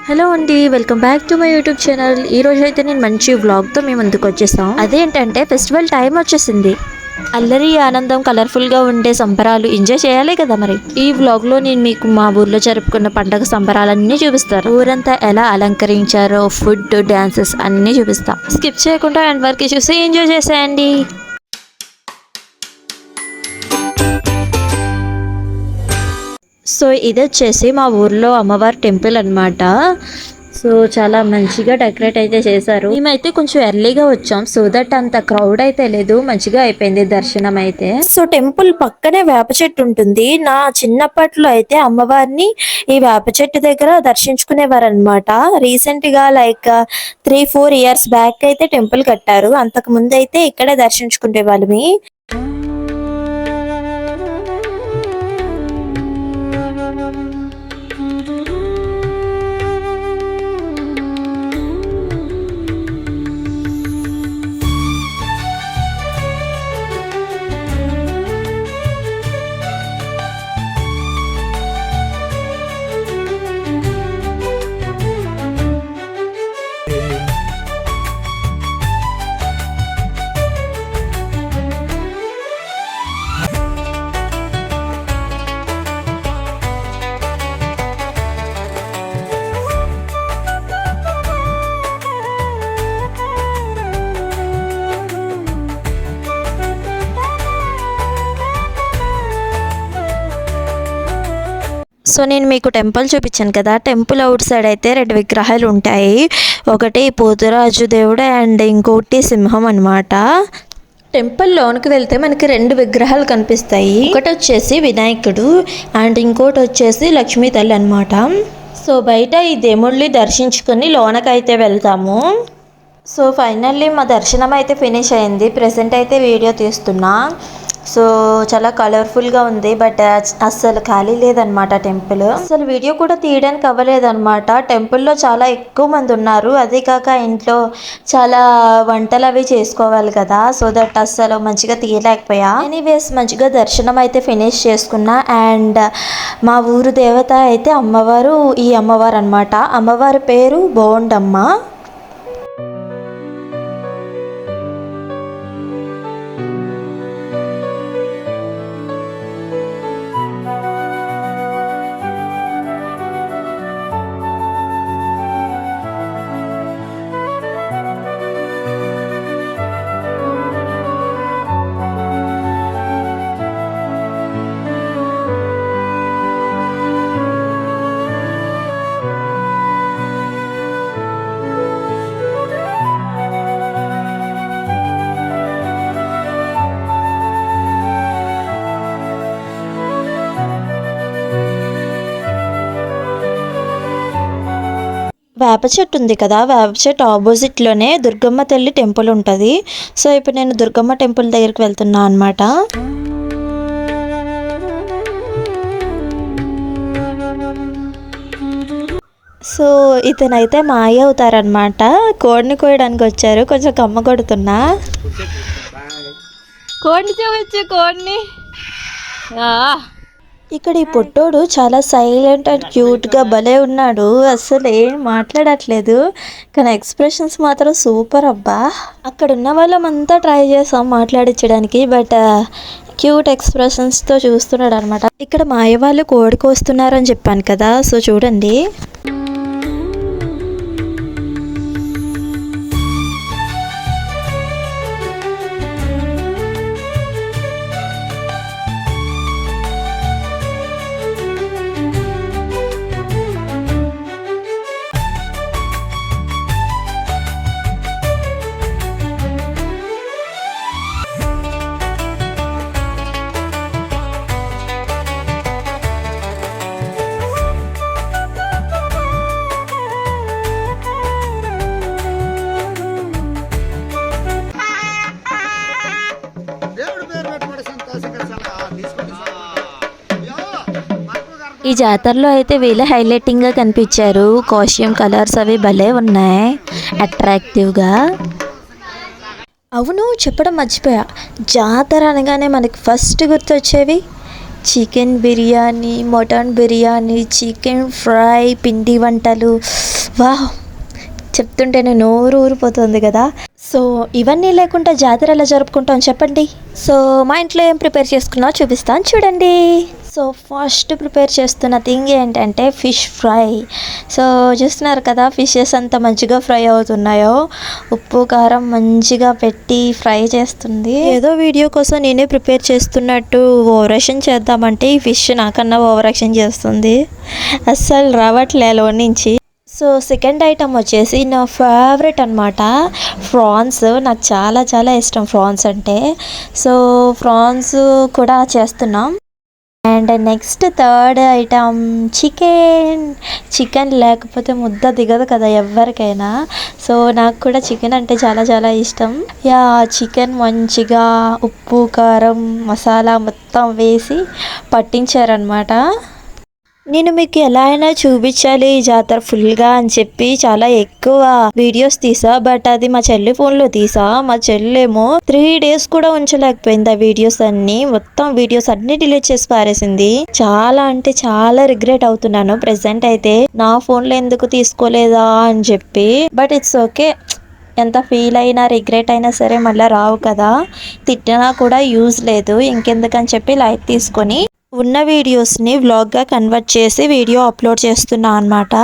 Hello అండి, welcome back to my YouTube channel. ఈ రోజు అయితే నేను మంచి వ్లాగ్తో మీ ముందుకు వచ్చేసాం. అదేంటంటే ఫెస్టివల్ టైం వచ్చేసింది. అల్లరి ఆనందం కలర్ఫుల్ గా ఉండే సంబరాలు ఎంజాయ్ చేయాలి కదా. మరి ఈ వ్లాగ్ లో నేను మీకు మా ఊర్లో జరుపుకున్న పండగ సంబరాలన్నీ చూపిస్తాను. ఊరంతా ఎలా అలంకరించారో, ఫుడ్, డాన్సెస్ అన్ని చూపిస్తా. స్కిప్ చేయకుండా ఎండ్ వరకు చూసి ఎంజాయ్ చేసేయండి. సో ఇది వచ్చేసి మా ఊర్లో అమ్మవారి టెంపుల్ అనమాట. సో చాలా మంచిగా డెకరేట్ అయితే చేశారు. మేమైతే కొంచెం ఎర్లీగా వచ్చాం, సో దట్ అంత క్రౌడ్ అయితే లేదు, మంచిగా అయిపోయింది దర్శనం అయితే. సో టెంపుల్ పక్కనే వేప చెట్టు ఉంటుంది. నా చిన్నప్పట్లో అయితే అమ్మవారిని ఈ వేప చెట్టు దగ్గర దర్శించుకునేవారు అనమాట. రీసెంట్ గా లైక్ 3-4 ఇయర్స్ బ్యాక్ అయితే టెంపుల్ కట్టారు. అంతకు ముందు అయితే ఇక్కడే దర్శించుకునే వాళ్ళమి. సో నేను మీకు టెంపుల్ చూపించాను కదా, టెంపుల్ అవుట్ సైడ్ అయితే 2 విగ్రహాలు ఉంటాయి. ఒకటి పోతురాజు దేవుడు అండ్ ఇంకోటి సింహం అనమాట. టెంపుల్ లోనికి వెళ్తే మనకి 2 విగ్రహాలు కనిపిస్తాయి. ఒకటి వచ్చేసి వినాయకుడు అండ్ ఇంకోటి వచ్చేసి లక్ష్మీ తల్లి అనమాట. సో బయట ఈ దేవుళ్ళని దర్శించుకొని లోనకైతే వెళ్తాము. సో ఫైనల్లీ మా దర్శనం అయితే ఫినిష్ అయింది. ప్రెసెంట్ అయితే వీడియో తీస్తున్నా. సో చాలా కలర్ఫుల్గా ఉంది, బట్ అస్సలు ఖాళీ లేదనమాట టెంపుల్. అసలు వీడియో కూడా తీయడానికి అవ్వలేదన్నమాట. టెంపుల్లో చాలా ఎక్కువ మంది ఉన్నారు. అదే కాక ఇంట్లో చాలా వంటలు అవి చేసుకోవాలి కదా, సో దట్ అస్సలు మంచిగా తీయలేకపోయా. ఎనీవేస్ మంచిగా దర్శనం అయితే ఫినిష్ చేసుకున్నా. అండ్ మా ఊరు దేవత అయితే అమ్మవారు, ఈ అమ్మవారు అనమాట. అమ్మవారి పేరు బోండమ్మ. వేప చెట్టు ఉంది కదా, వేప చెట్టు ఆపోజిట్లోనే దుర్గమ్మ తల్లి టెంపుల్ ఉంటుంది. సో ఇప్పుడు నేను దుర్గమ్మ టెంపుల్ దగ్గరికి వెళ్తున్నా అనమాట. సో ఇతనైతే మాయ అవుతారనమాట. కోడిని కోయడానికి వచ్చారు. కొంచెం కమ్మ కొడుతున్నా. కోడిని చూపించు, కోడిని. ఇక్కడ ఈ పొట్టోడు చాలా సైలెంట్ అండ్ క్యూట్గా భలే ఉన్నాడు. అసలు ఏం మాట్లాడట్లేదు, కానీ ఎక్స్ప్రెషన్స్ మాత్రం సూపర్ అబ్బా. అక్కడ ఉన్న వాళ్ళమంతా ట్రై చేసాం మాట్లాడించడానికి, బట్ క్యూట్ ఎక్స్ప్రెషన్స్తో చూస్తున్నాడు అనమాట. ఇక్కడ మాయ వాళ్ళు కోడి కోస్తున్నారని చెప్పాను కదా, సో చూడండి. ఈ జాతరలో అయితే వీళ్ళే హైలైటింగ్గా కనిపించారు. కాస్ట్యూమ్ కలర్స్ అవి భలే ఉన్నాయి, అట్రాక్టివ్గా. అవును, చెప్పడం మర్చిపోయా. జాతర అనగానే మనకి ఫస్ట్ గుర్తొచ్చేవి chicken biryani, mutton biryani, chicken fry, పిండి వంటలు. వాహ్, చెప్తుంటేనే నోరు ఊరిపోతుంది కదా. సో ఇవన్నీ లేకుండా జాతర ఎలా జరుపుకుంటాం చెప్పండి. సో మా ఇంట్లో ఏం ప్రిపేర్ చేసుకున్నావు చూపిస్తాను చూడండి. సో ఫస్ట్ ప్రిపేర్ చేస్తున్న థింగ్ ఏంటంటే ఫిష్ ఫ్రై. సో చూస్తున్నారు కదా ఫిషెస్ అంత మంచిగా ఫ్రై అవుతున్నాయో, ఉప్పు కారం మంచిగా పెట్టి ఫ్రై చేస్తుంది. ఏదో వీడియో కోసం నేనే ప్రిపేర్ చేస్తున్నట్టు ఓవరాక్షన్ చేద్దామంటే ఈ ఫిష్ నాకన్నా ఓవరాక్షన్ చేస్తుంది, అస్సలు రావట్లేలో నుంచి. సో సెకండ్ ఐటమ్ వచ్చేసి నా ఫేవరెట్ అనమాట, ఫ్రాన్స్. నాకు చాలా చాలా ఇష్టం ఫ్రాన్స్ అంటే. సో ఫ్రాన్స్ కూడా చేస్తున్నాం. And next third item chicken లేకపోతే ముద్ద దిగదు కదా ఎవరికైనా. సో నాకు కూడా చికెన్ అంటే చాలా చాలా ఇష్టం. యా, చికెన్ మంచిగా ఉప్పు కారం మసాలా మొత్తం వేసి పట్టించారనమాట. నేను మీకు ఎలా అయినా చూపించాలి ఈ జాతర ఫుల్గా అని చెప్పి చాలా ఎక్కువ వీడియోస్ తీసా. బట్ అది మా చెల్లి ఫోన్లో తీసా. మా చెల్లేమో 3 days కూడా ఉంచలేకపోయింది ఆ వీడియోస్ అన్ని. మొత్తం వీడియోస్ అన్ని డిలీట్ చేసి పారేసింది. చాలా అంటే చాలా రిగ్రెట్ అవుతున్నాను ప్రెసెంట్ అయితే, నా ఫోన్లో ఎందుకు తీసుకోలేదా అని చెప్పి. బట్ ఇట్స్ ఓకే, ఎంత ఫీల్ అయినా రిగ్రెట్ అయినా సరే మళ్ళీ రావు కదా. తిట్టినా కూడా యూజ్ లేదు, ఇంకెందుకని చెప్పి లైట్ తీసుకొని ఉన్న వీడియోస్ని వ్లాగ్గా కన్వర్ట్ చేసి వీడియో అప్లోడ్ చేస్తున్నా అన్నమాట.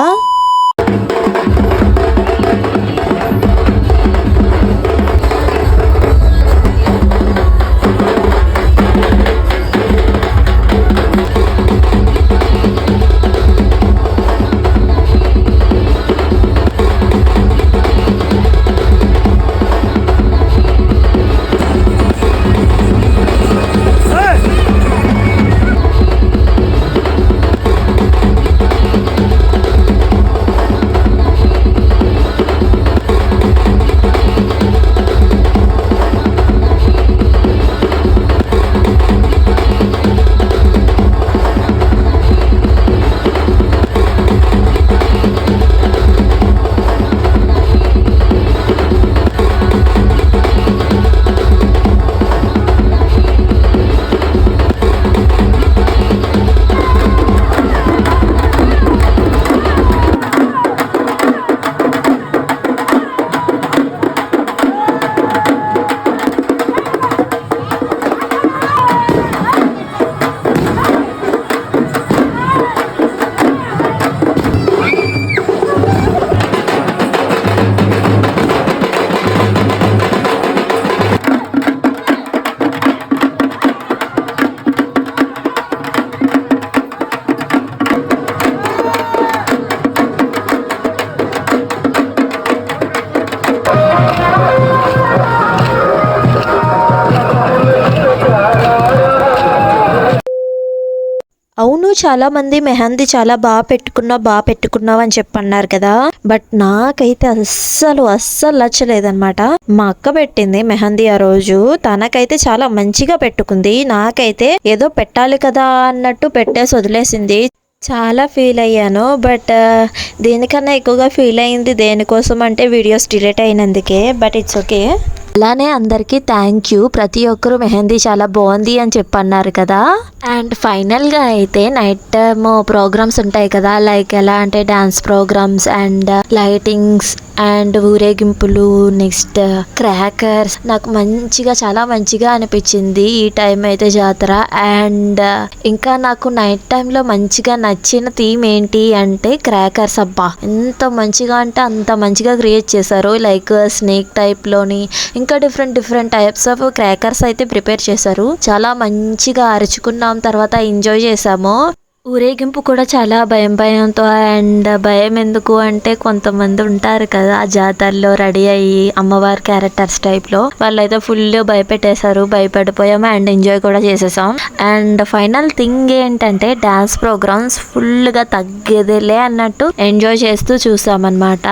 అవును, చాలా మంది మెహందీ చాలా బాగా పెట్టుకున్నావు అని చెప్పి అన్నారు కదా. బట్ నాకైతే అస్సలు నచ్చలేదన్నమాట. మా అక్క పెట్టింది మెహందీ ఆ రోజు, తనకైతే చాలా మంచిగా పెట్టుకుంది. నాకైతే ఏదో పెట్టాలి కదా అన్నట్టు పెట్టేసి వదిలేసింది. చాలా ఫీల్ అయ్యాను. బట్ దీనికన్నా ఎక్కువగా ఫీల్ అయింది దేనికోసం అంటే వీడియోస్ డిలీట్ అయినందుకే. But it's okay. అలానే అందరికీ థ్యాంక్ యూ. ప్రతి ఒక్కరు మెహందీ చాలా బాగుంది అని చెప్పి అన్నారు కదా. అండ్ ఫైనల్గా అయితే నైట్ టైమ్ ప్రోగ్రామ్స్ ఉంటాయి కదా, లైక్ ఎలా అంటే dance programs and lightings and ఊరేగింపులు, నెక్స్ట్ క్రాకర్స్. నాకు చాలా మంచిగా అనిపించింది ఈ టైం అయితే జాతర. అండ్ ఇంకా నాకు నైట్ టైంలో మంచిగా నచ్చిన థీమ్ ఏంటి అంటే క్రాకర్స్. అబ్బా, ఎంత మంచిగా అంటే అంత మంచిగా క్రియేట్ చేశారు. లైక్ స్నేక్ టైప్లోని ఇంకా డిఫరెంట్ టైప్స్ ఆఫ్ క్రాకర్స్ అయితే ప్రిపేర్ చేశారు. చాలా మంచిగా అరుచుకున్నాం, తర్వాత ఎంజాయ్ చేసాము. ఊరేగింపు కూడా చాలా భయంతో. అండ్ భయం ఎందుకు అంటే కొంతమంది ఉంటారు కదా జాతరలో రెడీ అయ్యి అమ్మవారి క్యారెక్టర్స్ టైప్లో, వాళ్ళైతే ఫుల్ భయపెట్టేశారు. భయపడిపోయాము అండ్ ఎంజాయ్ కూడా చేసేసాం. అండ్ ఫైనల్ థింగ్ ఏంటంటే డాన్స్ ప్రోగ్రామ్స్ ఫుల్గా తగ్గేదేలే అన్నట్టు ఎంజాయ్ చేస్తూ చూసామన్నమాట.